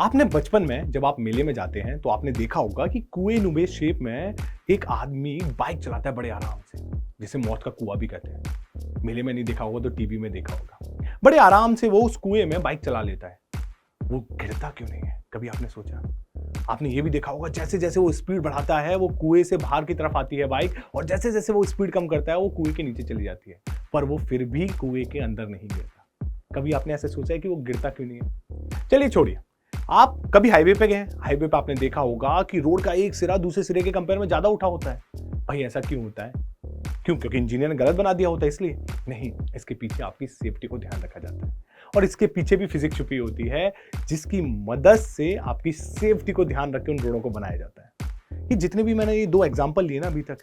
आपने बचपन में जब आप मेले में जाते हैं तो आपने देखा होगा कि कुएं नुमे शेप में एक आदमी बाइक चलाता है बड़े आराम से, जिसे मौत का कुआं भी कहते हैं। मेले में नहीं देखा होगा तो टीवी में देखा होगा। बड़े आराम से वो उस कुएं में बाइक चला लेता है। वो गिरता क्यों नहीं है, कभी आपने सोचा? आपने ये भी देखा होगा जैसे जैसे वो स्पीड बढ़ाता है वो कुएं से बाहर की तरफ आती है बाइक, और जैसे जैसे वो स्पीड कम करता है वो कुएं के नीचे चली जाती है, पर वो फिर भी कुएं के अंदर नहीं गिरता। कभी आपने ऐसे सोचा है कि वो गिरता क्यों नहीं है? चलिए छोड़िए, आप कभी हाईवे पे गए? हाईवे पे आपने देखा होगा कि रोड का एक सिरा दूसरे सिरे के कंपेयर में ज्यादा उठा होता है। भाई ऐसा क्यों होता है? क्यों? क्योंकि इंजीनियर ने गलत बना दिया होता है इसलिए? नहीं, इसके पीछे आपकी सेफ्टी को ध्यान रखा जाता है, और इसके पीछे भी फिजिक्स छुपी होती है जिसकी मदद से आपकी सेफ्टी को ध्यान रख के उन रोडों को बनाया जाता है। ये जितने भी मैंने ये दो एग्जांपल लिए ना अभी तक,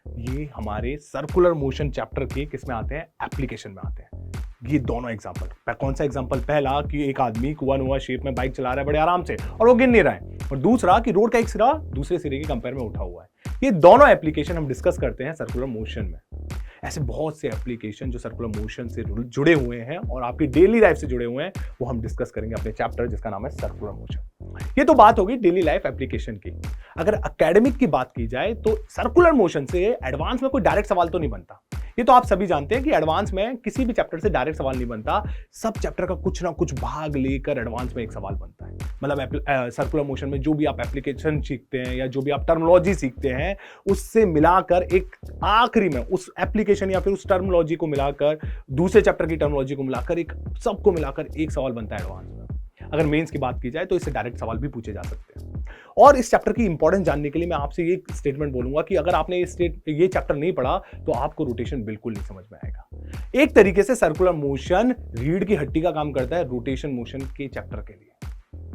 ये हमारे सर्कुलर मोशन चैप्टर के किस में आते हैं? एप्लीकेशन में आते हैं। ये दोनों एग्जांपल, कौन सा एग्जांपल? पहला कि एक आदमी कुआं शेप में बाइक चला रहा है बड़े आराम से और वो गिर नहीं रहा है, और दूसरा कि रोड का एक सिरा दूसरे सिरे के कंपेयर में उठा हुआ है। ये दोनों एप्लीकेशन हम डिस्कस करते हैं सर्कुलर मोशन में। ऐसे बहुत से एप्लीकेशन जो सर्कुलर मोशन से जुड़े हुए हैं और आपकी डेली लाइफ से जुड़े हुए हैं, वो हम डिस्कस करेंगे अपने चैप्टर जिसका नाम है सर्कुलर मोशन। ये तो बात होगी डेली लाइफ एप्लीकेशन की। अगर एकेडमिक की बात की जाए तो सर्कुलर मोशन से एडवांस में कोई डायरेक्ट सवाल तो नहीं बनता। ये तो आप सभी जानते हैं कि एडवांस में किसी भी चैप्टर से डायरेक्ट सवाल नहीं बनता। सब चैप्टर का कुछ ना कुछ भाग लेकर एडवांस में एक सवाल बनता है। मतलब सर्कुलर मोशन में जो भी आप एप्लीकेशन सीखते हैं या जो भी आप टर्मिनोलॉजी सीखते हैं, उससे मिलाकर एक आखिरी में उस एप्लीकेशन या फिर उस टर्मिनोलॉजी को मिलाकर, दूसरे चैप्टर की टर्मिनोलॉजी को मिलाकर, एक सबको मिलाकर एक सवाल बनता है एडवांस में। अगर मेंस की बात की जाए तो इससे डायरेक्ट सवाल भी पूछे जा सकते हैं। और इस चैप्टर की इंपॉर्टेंस जानने के लिए मैं आपसे ये स्टेटमेंट बोलूंगा कि अगर आपने ये चैप्टर नहीं पढ़ा तो आपको रोटेशन बिल्कुल नहीं समझ में आएगा। एक तरीके से सर्कुलर मोशन रीढ़ की हड्डी का काम करता है रोटेशन मोशन के चैप्टर के लिए।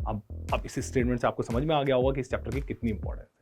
अब इस स्टेटमेंट से आपको समझ में आ गया होगा कि इस चैप्टर की कितनी इंपॉर्टेंस है।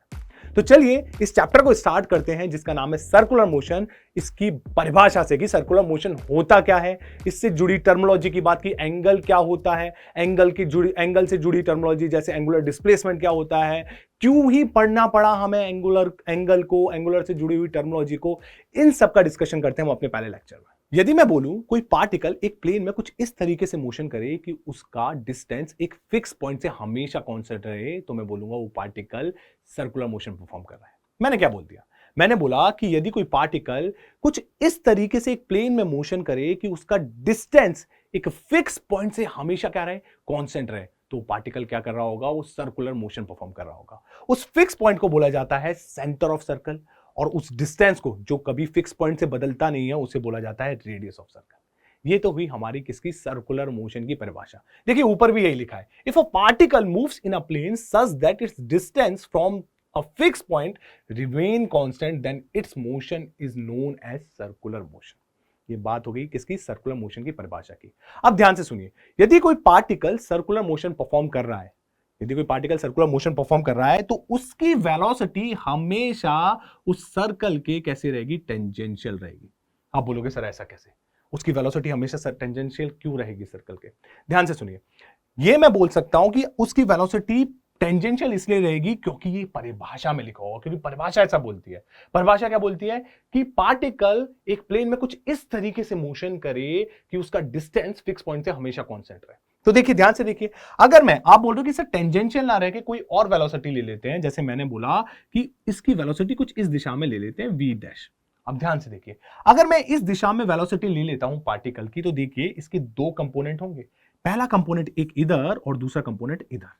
तो चलिए इस चैप्टर को स्टार्ट करते हैं जिसका नाम है सर्कुलर मोशन। इसकी परिभाषा से कि सर्कुलर मोशन होता क्या है, इससे जुड़ी टर्मिनोलॉजी की बात की, एंगल क्या होता है, एंगल से जुड़ी टर्मिनोलॉजी जैसे एंगुलर डिस्प्लेसमेंट क्या होता है, क्यों ही पढ़ना पड़ा हमें एंगल से जुड़ी हुई टर्मिनोलॉजी को, इन सब का डिस्कशन करते हैं हम अपने पहले लेक्चर में। यदि मैं बोलूं कोई पार्टिकल एक प्लेन में कुछ इस तरीके से मोशन करे कि उसका डिस्टेंस एक फिक्स पॉइंट से हमेशा कांस्टेंट रहे, तो मैं बोलूंगा वो पार्टिकल सर्कुलर मोशन परफॉर्म कर रहा है। मैंने क्या बोल दिया? मैंने बोला कि यदि कोई पार्टिकल कुछ इस तरीके से एक प्लेन में मोशन करे कि उसका डिस्टेंस एक फिक्स पॉइंट से हमेशा क्या रहे? कांस्टेंट रहे, तो पार्टिकल क्या कर रहा होगा? वो सर्कुलर मोशन परफॉर्म कर रहा होगा। उस फिक्स पॉइंट को बोला जाता है सेंटर ऑफ सर्कल, और उस डिस्टेंस को जो कभी फिक्स पॉइंट से बदलता नहीं है उसे बोला जाता है रेडियस ऑफ सर्कल। ये तो हुई हमारी किसकी? सर्कुलर मोशन की परिभाषा। देखिए ऊपर भी यही लिखा है, if a particle moves in a plane such that its distance from a fixed point remain constant then its motion is known as circular motion। ये बात हो गई किसकी? सर्कुलर मोशन की परिभाषा की। अब ध्यान से सुनिए, यदि कोई पार्टिकल सर्कुलर मोशन परफॉर्म कर रहा है, तो उसकी वेलोसिटी हमेशा उस सर्कल के कैसे रहेगी? टेंजेंशियल रहेगी। आप बोलोगे सर ऐसा कैसे? उसकी वेलोसिटी हमेशा टेंजेंशियल क्यों रहेगी सर्कल के? ध्यान से सुनिए, ये मैं बोल सकता हूं कि उसकी वेलोसिटी टेंजेंशियल इसलिए रहेगी क्योंकि ये परिभाषा में लिखा होगा, क्योंकि परिभाषा ऐसा बोलती है। परिभाषा क्या बोलती है? कि पार्टिकल एक प्लेन में कुछ इस तरीके से मोशन करे कि उसका डिस्टेंस फिक्स पॉइंट से हमेशा कांस्टेंट रहे। तो देखिए, ध्यान से देखिए, अगर आप बोल रहे हो कि सर टेंजेंशियल ना रह के कोई और वेलोसिटी ले लेते हैं, जैसे मैंने बोला कि इसकी वेलोसिटी कुछ इस दिशा में ले लेते हैं v डैश। अब ध्यान से देखिए, अगर मैं इस दिशा में वेलोसिटी ले लेता हूं पार्टिकल की, तो देखिए इसके दो कंपोनेंट होंगे। पहला कंपोनेंट एक इधर और दूसरा कंपोनेंट इधर।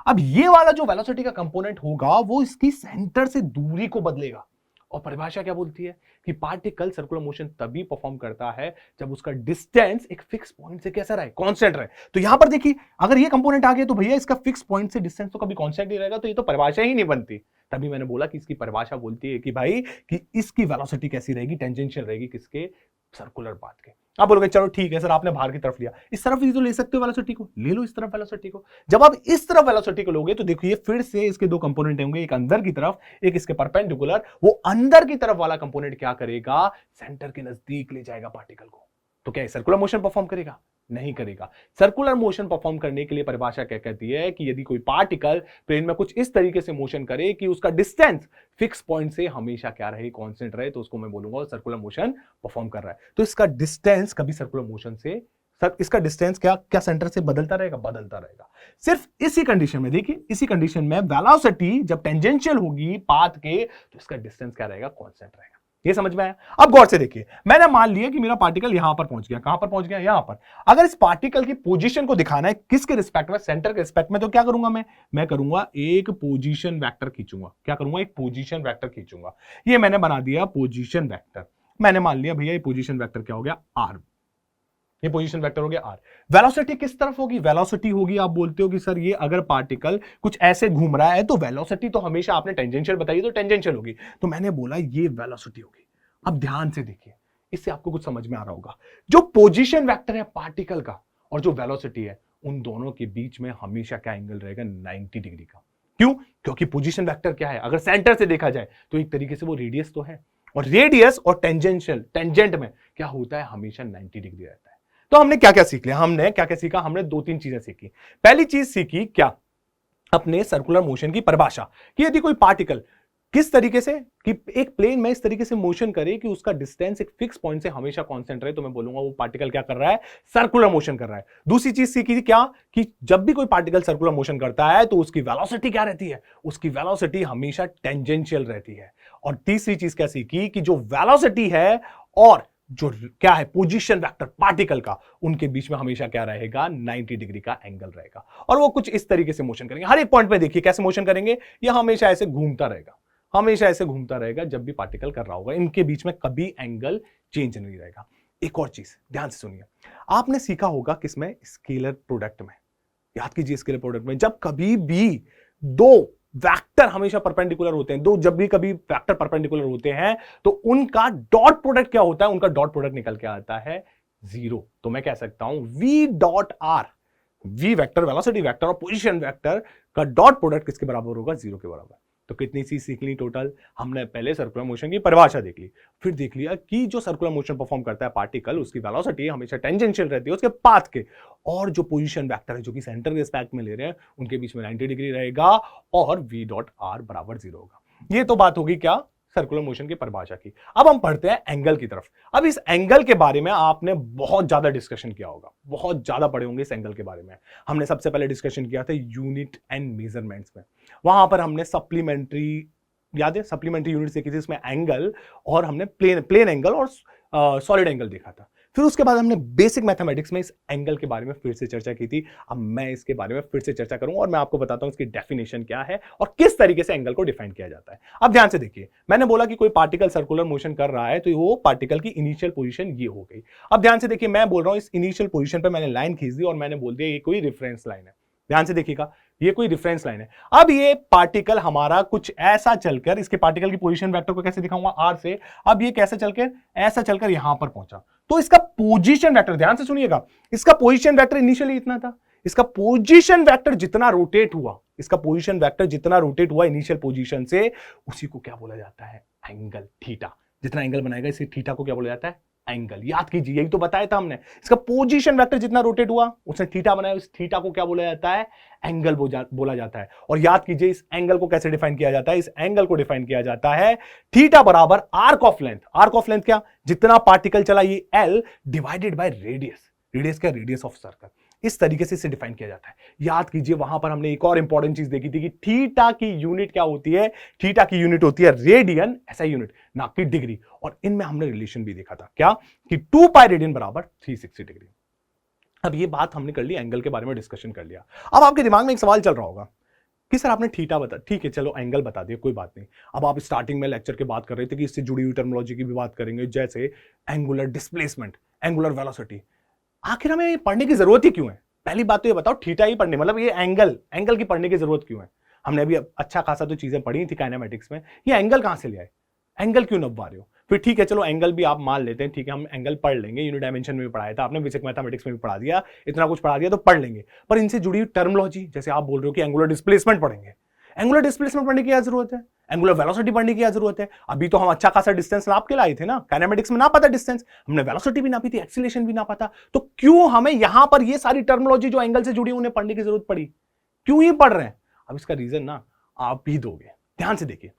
अब ये वाला जो वेलोसिटी का कंपोनेंट होगा वो इसकी सेंटर से दूरी को बदलेगा। और परिभाषा क्या बोलती है? कि पार्टिकल सर्कुलर मोशन तभी परफॉर्म करता है जब उसका डिस्टेंस एक फिक्स पॉइंट से कैसा रहे? कांस्टेंट रहे। तो यहां पर देखिए, अगर ये कंपोनेंट आ गया तो भैया इसका फिक्स पॉइंट से डिस्टेंस तो कभी कांस्टेंट ही रहेगा, तो ये तो परिभाषा ही नहीं बनती। तभी मैंने बोला कि इसकी परिभाषा बोलती है कि भाई कि इसकी वेलोसिटी कैसी रहेगी? टेंजेंशियल रहेगी किसके? सर्कुलर पाथ के। आप बोलोगे चलो ठीक है सर, आपने बाहर की तरफ लिया, इस तरफ भी तो ले सकते हो वेलोसिटी को, ले लो इस तरफ वेलोसिटी को। जब आप इस तरफ वेलोसिटी को लोगे तो देखिए फिर से इसके दो कंपोनेंट होंगे, एक अंदर की तरफ, एक इसके परपेंडिकुलर। वो अंदर की तरफ वाला कंपोनेंट क्या करेगा? सेंटर के नजदीक ले जाएगा पार्टिकल को। तो क्या सर्कुलर मोशन परफॉर्म करेगा? नहीं करेगा। सर्कुलर मोशन परफॉर्म करने के लिए परिभाषा क्या कहती है? कि यदि कोई पार्टिकल प्लेन में कुछ इस तरीके से मोशन करे कि उसका डिस्टेंस फिक्स पॉइंट से हमेशा क्या रहे? कांस्टेंट रहे, तो उसको मैं बोलूंगा सर्कुलर मोशन परफॉर्म कर रहा है। तो इसका डिस्टेंस कभी सर्कुलर मोशन से सर इसका डिस्टेंस क्या क्या सेंटर से बदलता रहेगा? बदलता रहेगा। सिर्फ इसी कंडीशन में, देखिए इसी कंडीशन में वेलोसिटी जब टेंजेंशियल होगी पाथ के, तो इसका डिस्टेंस क्या रहेगा? कांस्टेंट रहेगा। ये समझ में आया? अब गौर से देखिए, मैंने मान लिया कि मेरा पार्टिकल यहां पर पहुंच गया। कहां पर पहुंच गया? यहां पर। अगर इस पार्टिकल की पोजीशन को दिखाना है किसके रिस्पेक्ट में? सेंटर के रिस्पेक्ट में। तो क्या करूंगा मैं करूंगा एक पोजीशन वेक्टर खींचूंगा। क्या करूंगा? एक पोजीशन वेक्टर खींचूंगा। ये मैंने बना दिया पोजीशन वेक्टर। मैंने मान लिया भैया ये पोजीशन वेक्टर क्या हो गया? आर। ये पोजीशन वेक्टर हो गया आर। वेलोसिटी किस तरफ होगी? वेलोसिटी होगी, आप बोलते हो कि सर ये अगर पार्टिकल कुछ ऐसे घूम रहा है तो वेलोसिटी तो हमेशा आपने टेंजेंशियल बताई, तो टेंजेंशियल होगी। तो मैंने बोला ये वेलोसिटी होगी। अब ध्यान से देखिए, इससे आपको कुछ समझ में आ रहा होगा। जो पोजीशन वेक्टर है पार्टिकल का और जो वेलोसिटी है, उन दोनों के बीच में हमेशा क्या एंगल रहेगा? 90 डिग्री का। क्यों? क्योंकि पोजीशन वेक्टर क्या है? अगर सेंटर से देखा जाए तो एक तरीके से वो रेडियस तो है, और रेडियस और टेंजेंट में क्या होता है? हमेशा 90 डिग्री रहता है। तो हमने क्या क्या सीख लिया? हमने क्या क्या सीखा? हमने दो तीन चीजें सीखी। पहली चीज सीखी क्या? अपने सर्कुलर मोशन की परिभाषा, कि यदि कोई पार्टिकल किस तरीके से कि एक प्लेन में इस तरीके से मोशन करे कि उसका डिस्टेंस एक फिक्स पॉइंट से हमेशा कांस्टेंट रहे, तो मैं बोलूंगा वो पार्टिकल क्या कर रहा है? सर्कुलर मोशन कर रहा है। दूसरी चीज सीखी थी क्या? कि जब भी कोई पार्टिकल सर्कुलर मोशन करता है तो उसकी वेलोसिटी क्या रहती है? उसकी वेलोसिटी हमेशा टेंजेंशियल रहती है। और तीसरी चीज क्या सीखी? कि जो वेलोसिटी है और जो क्या है पोजीशन वेक्टर पार्टिकल का, उनके बीच में हमेशा क्या रहेगा? 90 डिग्री का एंगल रहेगा। और वो कुछ इस तरीके से मोशन करेंगे। हर एक पॉइंट पे देखिए कैसे मोशन करेंगे, ये हमेशा ऐसे घूमता रहेगा, हमेशा ऐसे घूमता रहेगा जब भी पार्टिकल कर रहा होगा। इनके बीच में कभी एंगल चेंज नहीं रहेगा। एक और चीज ध्यान से सुनिए, आपने सीखा होगा किसमें? स्केलर प्रोडक्ट में। याद कीजिए स्केलर प्रोडक्ट में जब कभी भी दो वेक्टर हमेशा परपेंडिकुलर होते हैं, दो जब भी कभी वेक्टर परपेंडिकुलर होते हैं तो उनका डॉट प्रोडक्ट क्या होता है? उनका डॉट प्रोडक्ट निकल के आता है 0। तो मैं कह सकता हूं v dot are, v vector velocity vector और पोजीशन वेक्टर का डॉट प्रोडक्ट किसके बराबर होगा? 0 के बराबर। तो कितनी चीज सीख ली टोटल? हमने पहले सर्कुलर मोशन की परिभाषा देख ली, फिर देख लिया कि जो सर्कुलर मोशन परफॉर्म करता है पार्टिकल, उसकी वेलोसिटी हमेशा टेंजेंशियल रहती है उसके पाथ के, और जो पोजीशन वेक्टर है जो कि सेंटर के रिस्पेक्ट में ले रहे हैं, उनके बीच में 90 डिग्री रहेगा और v डॉट आर बराबर 0 होगा। ये तो बात होगी क्या? सर्कुलर मोशन की परिभाषा की। अब हम पढ़ते हैं एंगल की तरफ। अब इस एंगल के बारे में आपने बहुत ज्यादा डिस्कशन किया होगा, बहुत ज्यादा पढ़े होंगे इस एंगल के बारे में। हमने सबसे पहले डिस्कशन किया था यूनिट एंड मेजरमेंट्स में। वहां पर हमने सप्लीमेंट्री, याद है सप्लीमेंट्री यूनिट देखी थी, इसमें एंगल और हमने प्लेन एंगल और सॉलिड एंगल देखा था। फिर उसके बाद हमने बेसिक मैथमेटिक्स में इस एंगल के बारे में फिर से चर्चा की थी। अब मैं इसके बारे में फिर से चर्चा करूंगा और मैं आपको बताता हूं इसकी डेफिनेशन क्या है और किस तरीके से एंगल को डिफाइन किया जाता है। अब ध्यान से देखिए, मैंने बोला कि कोई पार्टिकल सर्कुलर मोशन कर रहा है तो वो पार्टिकल की इनिशियल पोजीशन ये हो गई। अब ध्यान से देखिए, मैं बोल रहा हूं इस इनिशियल पोजीशन पर मैंने लाइन खींच दी और मैंने बोल दिया ये कोई रेफरेंस लाइन है। ध्यान से देखिएगा, ये कोई रेफरेंस लाइन है। अब ये पार्टिकल हमारा कुछ ऐसा चलकर, इसके पार्टिकल की पोजीशन वेक्टर को कैसे दिखाऊंगा? आर से। अब ये कैसे चलकर, ऐसा चलकर यहां पर पहुंचा, तो इसका पोजीशन वेक्टर, ध्यान से सुनिएगा, इसका पोजीशन वेक्टर इनिशियली इतना था। इसका पोजीशन वेक्टर जितना रोटेट हुआ, इसका पोजीशन वेक्टर जितना रोटेट हुआ इनिशियल पोजीशन से, उसी को क्या बोला जाता है? Angle theta. जितना एंगल बनाएगा इसे थीटा को क्या बोला जाता है? एंगल। याद कीजिए, यही तो बताया था हमने। इसका पोजीशन वेक्टर जितना रोटेट हुआ उसने थीटा बनाया, उस थीटा को क्या बोला जाता है? एंगल बोला जाता है। और याद कीजिए इस एंगल को कैसे डिफाइन किया जाता है? इस एंगल को डिफाइन किया जाता है थीटा बराबर arc of length. Arc of length क्या? जितना पार्टिकल चला ये L divided by radius. Radius क्या? Radius of circle. इस तरीके से इसे डिफाइन किया जाता है। याद कीजिए वहां पर हमने एक और इंपॉर्टेंट चीज देखी थी कि थीटा की यूनिट क्या होती है? थीटा की यूनिट होती है रेडियन, ऐसा यूनिट, ना कि डिग्री। और इनमें हमने रिलेशन भी देखा था क्या? कि 2 पाई रेडियन बराबर 360 डिग्री। अब ये बात हमने कर ली, एंगल के बारे में डिस्कशन कर लिया। अब आपके दिमाग में एक सवाल चल रहा होगा कि सर आपने थीटा बता, ठीक है चलो एंगल बता दिया, कोई बात नहीं। अब आप स्टार्टिंग में लेक्चर के बात कर रहे थे कि इससे जुड़ी हुई टर्मिनोलॉजी की भी बात करेंगे, जैसे एंगुलर डिस्प्लेसमेंट, एंगुलर वेलोसिटी। आखिर हमें ये पढ़ने की जरूरत ही क्यों है? पहली बात तो ये बताओ, थीटा ही पढ़ने, मतलब ये एंगल की पढ़ने की जरूरत क्यों है? हमने अभी अच्छा खासा तो चीजें पढ़ी थी काइनेमेटिक्स में, ये एंगल कहां से ले आए? एंगल क्यों नपवा रहे हो? फिर ठीक है चलो एंगल भी आप मान लेते हैं, ठीक है हम एंगल पढ़ लेंगे, यूनिट डायमेंशन में भी पढ़ाया था आपने, बेसिक मैथमेटिक्स में भी पढ़ा दिया, इतना कुछ पढ़ा दिया तो पढ़ लेंगे। पर इनसे जुड़ी हुई टर्मिनोलॉजी, जैसे आप बोल रहे हो कि एंगुलर डिस्प्लेसमेंट पढ़ेंगे, एंगुलर डिस्प्लेसमेंट पढ़ने की क्या जरूरत है? एंगुलर वेलोसिटी पढ़ने की क्या जरूरत है? अभी तो हम अच्छा खासा डिस्टेंस नाप के लाए थे ना, काइनेमेटिक्स में नापा था डिस्टेंस, हमने वेलोसिटी भी नापी थी, एक्सीलरेशन भी नापा था। तो क्यों हमें यहां पर ये सारी टर्मिनोलॉजी जो एंगल से जुड़ी उन्हें पढ़ने की जरूरत पड़ी? क्यों ही पढ़ रहे हैं? अब इसका रीजन ना आप भी दोगे। ध्यान से देखिए,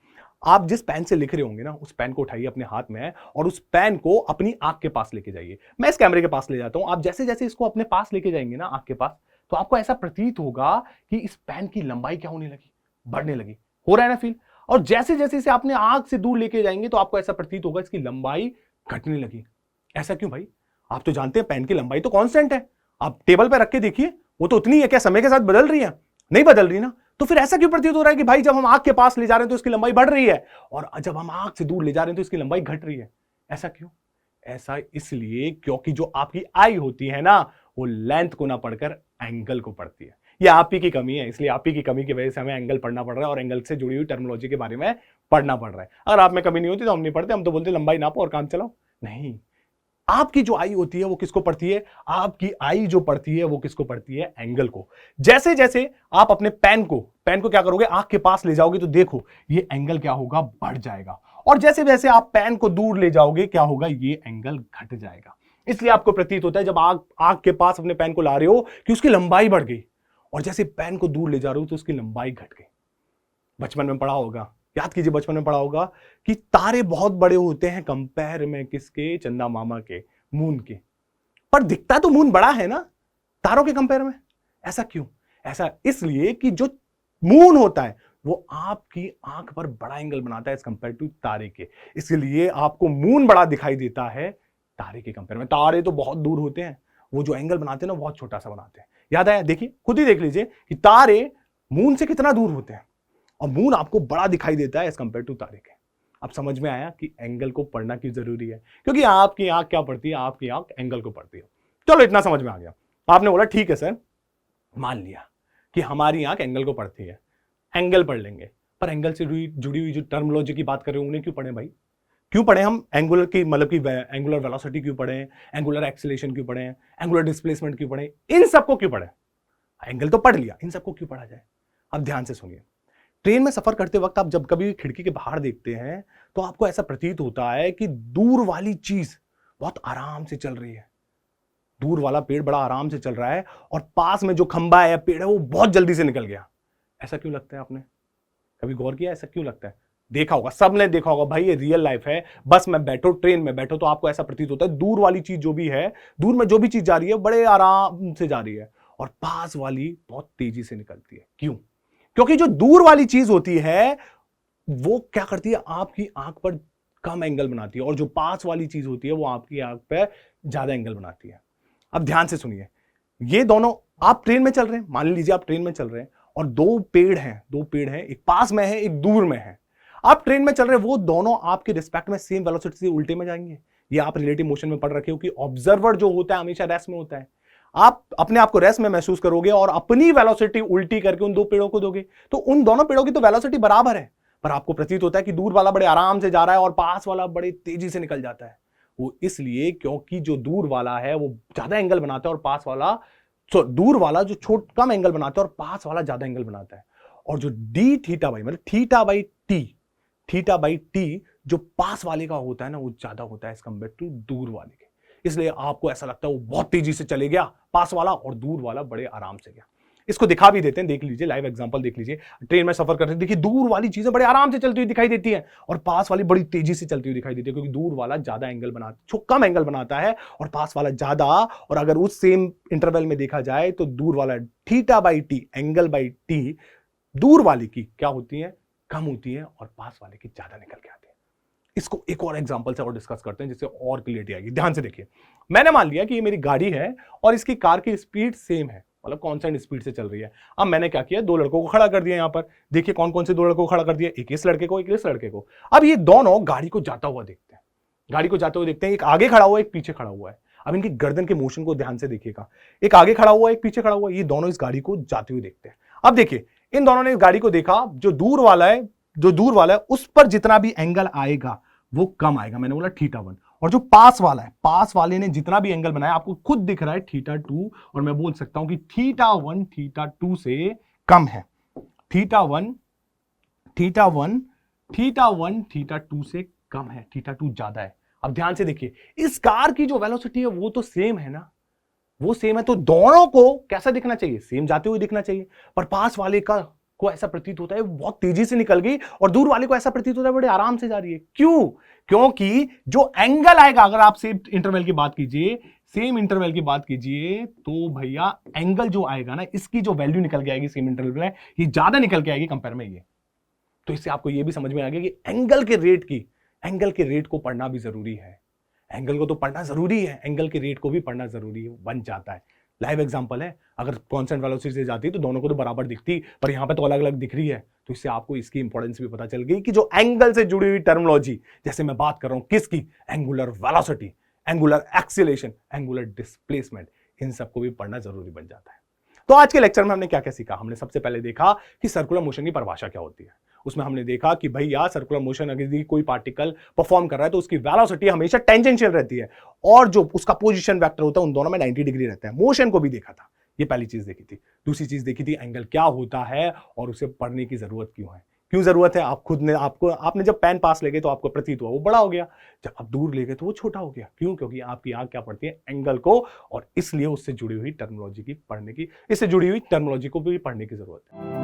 आप जिस पेन से लिख रहे होंगे ना, उस पेन को उठाइए अपने हाथ में और उस पेन को अपनी आंख के पास लेके जाइए। मैं इस कैमरे के पास ले जाता हूं, आप जैसे जैसे इसको अपने पास लेके जाएंगे ना, आंख के पास, तो आपको ऐसा प्रतीत होगा कि इस पेन की लंबाई क्या होने लगी, बढ़ने लगी। हो रहा है ना फील? और जैसे जैसे इसे अपने आंख से दूर लेके जाएंगे तो आपको ऐसा प्रतीत होगा इसकी लंबाई घटने लगी। ऐसा क्यों भाई? आप तो जानते हैं पेन की लंबाई तो कांस्टेंट है। आप टेबल पर रख के देखिए, वो तो उतनी है। क्या समय के साथ बदल रही है? नहीं बदल रही ना। तो फिर ऐसा क्यों प्रतीत हो रहा है कि भाई जब हम आंख के पास ले जा रहे हैं तो इसकी लंबाई बढ़ रही है, और जब हम आंख से दूर ले जा रहे हैं तो इसकी लंबाई घट रही है? ऐसा क्यों? ऐसा इसलिए क्योंकि जो आपकी आई होती है ना, वो लेंथ को ना पढ़कर एंगल को पढ़ती है। ये आप ही की कमी है, इसलिए आप ही की कमी की वजह से हमें एंगल पढ़ना पड़ रहा है और एंगल से जुड़ी हुई टर्मिनोलॉजी के बारे में पढ़ना पड़ रहा है। अगर आप में कमी नहीं होती तो हम नहीं पढ़ते, हम तो बोलते लंबाई नापो और काम चलाओ। नहीं, आपकी जो आई होती है वो किसको पढ़ती है? आपकी आई जो पढ़ती है वो किसको पढ़ती है? एंगल को। जैसे जैसे आप अपने पेन को क्या करोगे, आंख के पास ले जाओगे तो देखो ये एंगल क्या होगा, बढ़ जाएगा। और जैसे जैसे आप पेन को दूर ले जाओगे क्या होगा, ये एंगल घट जाएगा। इसलिए आपको प्रतीत होता है जब आंख के पास अपने पेन को ला रहे हो कि उसकी लंबाई बढ़ गई, और जैसे पेन को दूर ले जा रहे हो तो उसकी लंबाई घट गई। बचपन में पढ़ा होगा, याद कीजिए, बचपन में पढ़ा होगा कि तारे बहुत बड़े होते हैं कंपेयर में किसके? चंदा मामा के, मून के। पर दिखता तो मून बड़ा है ना तारों के कंपेयर में। ऐसा क्यों? ऐसा इसलिए कि जो मून होता है वो आपकी आंख पर बड़ा एंगल बनाता है एज कंपेयर टू तारे के। इसलिए आपको मून बड़ा दिखाई देता है तारे के कंपेयर में। तारे तो बहुत दूर होते हैं, वो जो एंगल बनाते हैं ना बहुत छोटा सा बनाते हैं। याद आया? देखिए, खुद ही देख लीजिए कि तारे मून से कितना दूर होते हैं, और मून आपको बड़ा दिखाई देता है एज कंपेयर टू तारे के। अब समझ में आया कि एंगल को पढ़ना क्यों जरूरी है? क्योंकि आपकी आंख क्या पढ़ती है? आपकी आंख एंगल को पढ़ती है। चलो, इतना समझ में आ गया। आपने बोला ठीक है सर, मान लिया कि हमारी आंख एंगल को पढ़ती है, एंगल पढ़ लेंगे। पर एंगल से जुड़ी हुई जो टर्मिनोलॉजी की बात कर रहे हैं उन्हें क्यों पढ़े भाई? क्यों पढ़े हम? एंगुलर की मतलब कि एंगुलर वेलोसिटी क्यों पढ़े, एंगुलर एक्सीलरेशन क्यों पढ़े, एंगुलर डिस्प्लेसमेंट क्यों पढ़े? इन सबको क्यों पढ़े? एंगल तो पढ़ लिया, इन सबको क्यों पढ़ा जाए? अब ध्यान से सुनिए। ट्रेन में सफर करते वक्त आप जब कभी खिड़की के बाहर देखते हैं तो आपको ऐसा प्रतीत होता है कि दूर वाली चीज बहुत आराम से चल रही है। दूर वाला पेड़ बड़ा आराम से चल रहा है और पास में जो खंबा है, पेड़ है, वो बहुत जल्दी से निकल गया। ऐसा क्यों लगता है? आपने कभी गौर किया ऐसा क्यों लगता है? देखा होगा, सबने देखा होगा भाई, ये रियल लाइफ है। बस में बैठो, ट्रेन में बैठो, तो आपको ऐसा प्रतीत होता है दूर वाली चीज जो भी है, दूर में जो भी चीज जा रही है बड़े आराम से जा रही है, और पास वाली बहुत तेजी से निकलती है। क्यों? क्योंकि जो दूर वाली चीज होती है वो क्या करती है? आपकी आंख पर कम एंगल बनाती है, और जो पास वाली चीज होती है वो आपकी आंख पर ज्यादा एंगल बनाती है। अब ध्यान से सुनिए, ये दोनों, आप ट्रेन में चल रहे हैं, मान लीजिए आप ट्रेन में चल रहे हैं और दो पेड़ हैं, एक पास में है, एक दूर में है। आप ट्रेन में चल रहे हैं, वो दोनों आपके रिस्पेक्ट में सेम वेलोसिटी से उल्टे में जाएंगे। ये आप रिलेटिव मोशन में पढ़ रखे हो कि ऑब्जर्वर जो होता है हमेशा रेस्ट में होता है। आप अपने आप को रेस्ट में महसूस करोगे और अपनी वेलोसिटी उल्टी करके उन दो पेड़ों को दोगे, तो उन दोनों पेड़ों की तो वेलोसिटी बराबर है, पर आपको प्रतीत होता है कि दूर वाला बड़े आराम से जा रहा है और पास वाला बड़े तेजी से निकल जाता है। वो इसलिए क्योंकि जो दूर वाला है वो ज्यादा एंगल बनाता है और पास वाला, दूर वाला जो कम एंगल बनाता है और पास वाला ज्यादा एंगल बनाता है। और जो डी थीटा बाई मतलब थीटा बाई टी जो पास वाले का होता है ना, वो ज्यादा होता है एज कंपेयर टू दूर वाले के। इसलिए आपको ऐसा लगता है वो बहुत तेजी से चले गया पास वाला, और दूर वाला बड़े आराम से गया। इसको दिखा भी देते हैं, देख लीजिए, लाइव एग्जांपल देख लीजिए। ट्रेन में सफर करते देखिए, दूर वाली चीजें बड़े आराम से चलती हुई दिखाई देती है और पास वाली बड़ी तेजी से चलती हुई दिखाई देती है, क्योंकि दूर वाला ज्यादा एंगल बनाता, कम एंगल बनाता है, और पास वाला ज्यादा। और अगर उस सेम इंटरवल में देखा जाए तो दूर वाला theta by T, angle by T, दूर वाले की क्या होती है? कम होती है, और पास वाले की ज्यादा निकल के आती है। इसको एक और एग्जांपल से और डिस्कस करते हैं जिससे और क्लियरिटी आएगी। ध्यान से देखिए, मैंने मान लिया कि ये मेरी गाड़ी है और इसकी कार की स्पीड सेम है, मतलब कांस्टेंट स्पीड से चल रही है। अब मैंने क्या किया, दो लड़कों को खड़ा कर दिया। यहां पर देखिए कौन कौन से दो लड़कों को खड़ा कर दिया, एक इस लड़के को, एक इस लड़के को। अब ये दोनों गाड़ी को जाता हुआ देखते हैं, एक आगे खड़ा हुआ है, एक पीछे खड़ा हुआ है। अब इनकी गर्दन के मोशन को ध्यान से देखिएगा, एक आगे खड़ा हुआ है, एक पीछे खड़ा हुआ है। ये दोनों इस गाड़ी को जाते हुए देखते हैं। अब देखिए, इन दोनों ने इस गाड़ी को देखा, जो दूर वाला है उस पर जितना भी एंगल आएगा वो कम आएगा, मैंने बोला θ1। और जो पास वाला है, पास वाले ने जितना भी एंगल बनाया आपको खुद दिख रहा है θ2, और मैं बोल सकता हूं कि θ1 θ2 से कम है। θ1 θ2 से कम है, θ2 ज्यादा है। अब ध्यान से देखिए, इस कार की जो वेलोसिटी है वो तो सेम है ना, वो सेम है, तो दोनों को कैसा दिखना चाहिए? सेम जाते हुए दिखना चाहिए। पर पास वाले का को ऐसा प्रतीत होता है बहुत तेजी से निकल गई और दूर वाले को ऐसा प्रतीत होता है बड़े आराम से जा रही है। क्यों? क्योंकि जो एंगल आएगा, अगर आप सेम इंटरवल की बात कीजिए तो भैया एंगल जो आएगा ना, इसकी जो वैल्यू निकल के आएगी सेम इंटरवल में, ये ज्यादा निकल के आएगी कंपेयर में ये। तो इससे आपको ये भी समझ में आ गया कि एंगल के रेट को पढ़ना भी जरूरी है। एंगल को तो पढ़ना जरूरी है, एंगल के रेट को भी पढ़ना जरूरी बन जाता है। लाइव एग्जांपल है, अगर कांस्टेंट वेलोसिटी से जाती तो दोनों को तो बराबर दिखती, पर यहां पे तो अलग अलग दिख रही है। तो इससे आपको इसकी इंपॉर्टेंस भी पता चल गई कि जो एंगल से जुड़ी हुई टर्मिनोलॉजी, जैसे मैं बात कर रहा हूं किसकी, angular velocity, angular acceleration, angular displacement, इन सबको भी पढ़ना जरूरी बन जाता है। तो आज के लेक्चर में हमने क्या क्या सीखा? हमने सबसे पहले देखा कि सर्कुलर मोशन की परिभाषा क्या होती है। उसमें हमने देखा कि भैया सर्कुलर मोशन अगर कोई पार्टिकल परफॉर्म कर रहा है तो उसकी वेलोसिटी हमेशा टेंजेंशियल रहती है और जो उसका पोजीशन वेक्टर होता है उन दोनों में 90 डिग्री रहता है। मोशन को भी देखा था, ये पहली चीज देखी थी। दूसरी चीज देखी थी एंगल क्या होता है और उसे पढ़ने की जरूरत क्यों है। क्यों जरूरत है? आप खुद ने आपने जब पेन पास ले गए तो आपको प्रतीत हुआ वो बड़ा हो गया, जब आप दूर ले गए तो वो छोटा हो गया। क्यों? क्योंकि आपकी आंख क्या पढ़ती है, एंगल को, और इसलिए उससे जुड़ी हुई टर्मिनोलॉजी को भी पढ़ने की जरूरत है।